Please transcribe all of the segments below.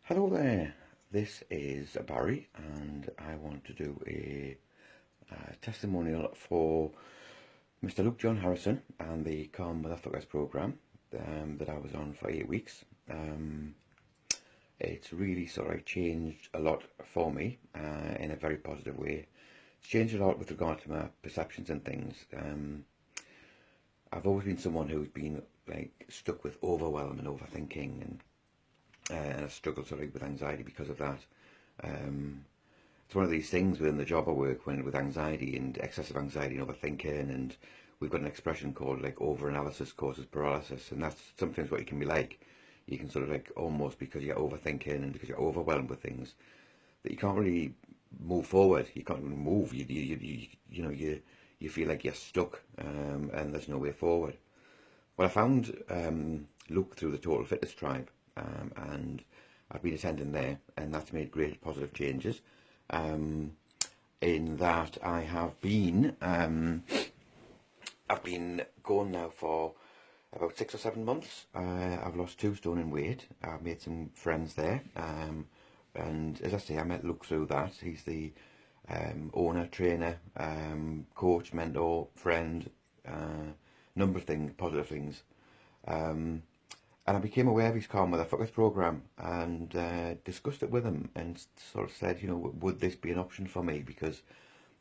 Hello there, this is Barry, and I want to do a testimonial for Mr. Luke John Harrison and the Calm Motherfuckers program that I was on for 8 weeks. It's really sort of changed a lot for me in a very positive way. It's changed a lot with regard to my perceptions and things. I've always been someone who's been like stuck with overwhelm and overthinking, and I struggle sort of with anxiety because of that. It's one of these things within the job I work with anxiety and excessive anxiety and overthinking, and we've got an expression called like overanalysis causes paralysis, and that's sometimes what it can be like. You can sort of like almost, because you're overthinking and because you're overwhelmed with things, that you can't really move forward. You can't really move. You feel like you're stuck, and there's no way forward. Well, I found Luke through the Total Fitness Tribe, and I've been attending there, and that's made great positive changes. In that I've been going now for about 6 or 7 months. I've lost 2 stone in weight. I've made some friends there, and as I say, I met Luke through that. He's the owner, trainer, coach, mentor, friend, number of things, positive things. And I became aware of his Calm Motherfuckers program, and discussed it with him, and sort of said, would this be an option for me? Because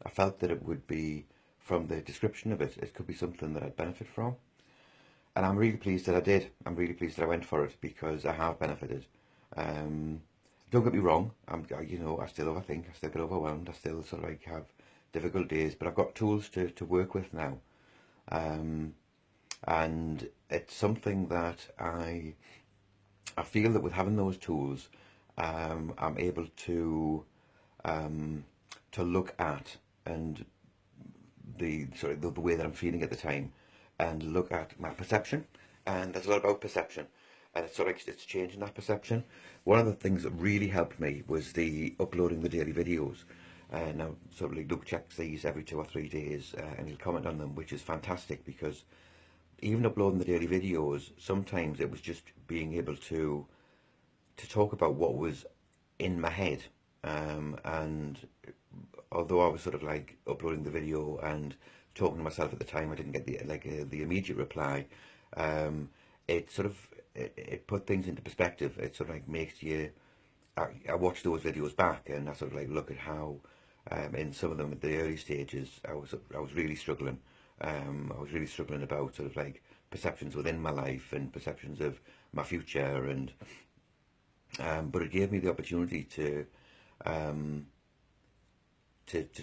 I felt that it would be, from the description of it, it could be something that I'd benefit from. And I'm really pleased that I did. I'm really pleased that I went for it, because I have benefited. Don't get me wrong, I still overthink, I still get overwhelmed, I still sort of like have difficult days, but I've got tools to work with now. And it's something that I feel that with having those tools, I'm able to look at and the way that I'm feeling at the time, and look at my perception. And there's a lot about perception, and it's sort of like it's changing that perception. One of the things that really helped me was the uploading the daily videos. Now, sort of like Luke checks these every 2 or 3 days, and he'll comment on them, which is fantastic, because even uploading the daily videos, sometimes it was just being able to talk about what was in my head. And although I was sort of like uploading the video and talking to myself at the time, I didn't get the immediate reply. It sort of it put things into perspective. It sort of like makes you. I watch those videos back, and I sort of like look at how, in some of them at the early stages, I was really struggling. I was really struggling about sort of like perceptions within my life and perceptions of my future, and but it gave me the opportunity to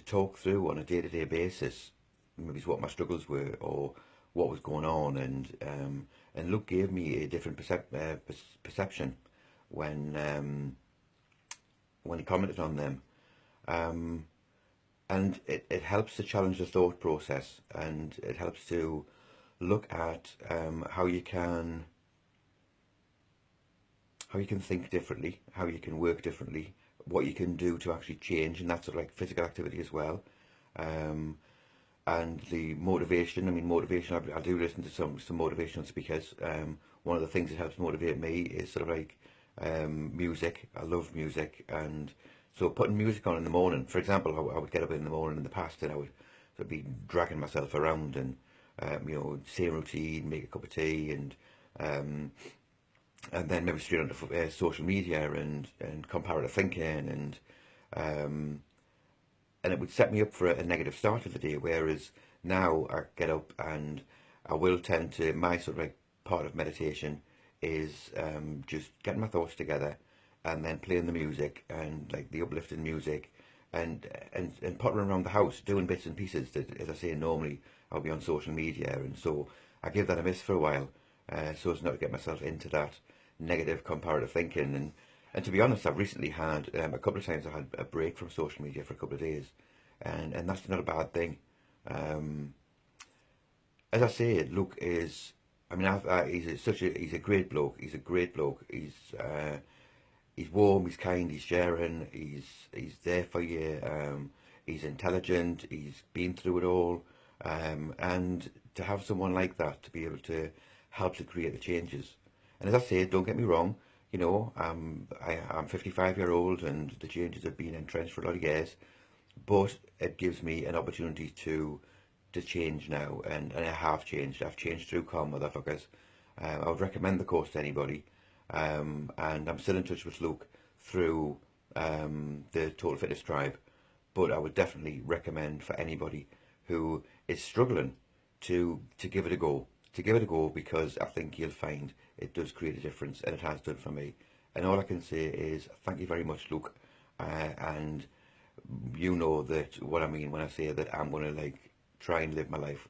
talk through on a day-to-day basis, maybe what my struggles were or what was going on, and Luke gave me a different perception when he commented on them. And it helps to challenge the thought process, and it helps to look at how you can think differently, how you can work differently, what you can do to actually change, and that's sort of like physical activity as well. And the motivation, I do listen to some motivational speakers. One of the things that helps motivate me is sort of like music. I love music, and so putting music on in the morning, for example, I would get up in the morning in the past, and I would sort of be dragging myself around, and same routine, make a cup of tea, and then maybe straight onto social media and comparative thinking, and it would set me up for a negative start of the day. Whereas now I get up, and I will tend to, my sort of like part of meditation is just getting my thoughts together, and then playing the music, and like the uplifting music, and pottering around the house doing bits and pieces that, as I say, normally I'll be on social media, and so I give that a miss for a while, so as not to get myself into that negative comparative thinking. And to be honest, I've recently had a couple of times I had a break from social media for a couple of days, and that's not a bad thing. As I say, Luke is, he's a great bloke. He's a great bloke. He's warm, he's kind, he's sharing, he's there for you. He's intelligent. He's been through it all, and to have someone like that to be able to help to create the changes. And as I say, don't get me wrong, You know, I'm 55-year-old and the changes have been entrenched for a lot of years, but it gives me an opportunity to change now, and I have changed. I've changed through Calm Motherfuckers. I would recommend the course to anybody, and I'm still in touch with Luke through the Total Fitness Tribe, but I would definitely recommend for anybody who is struggling to give it a go. To give it a go, because I think you'll find it does create a difference, and it has done for me. And all I can say is thank you very much, Luke, and you know that what I mean when I say that I'm going to like try and live my life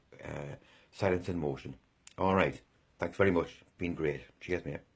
silence in motion. All right. Thanks very much. Been great. Cheers, mate.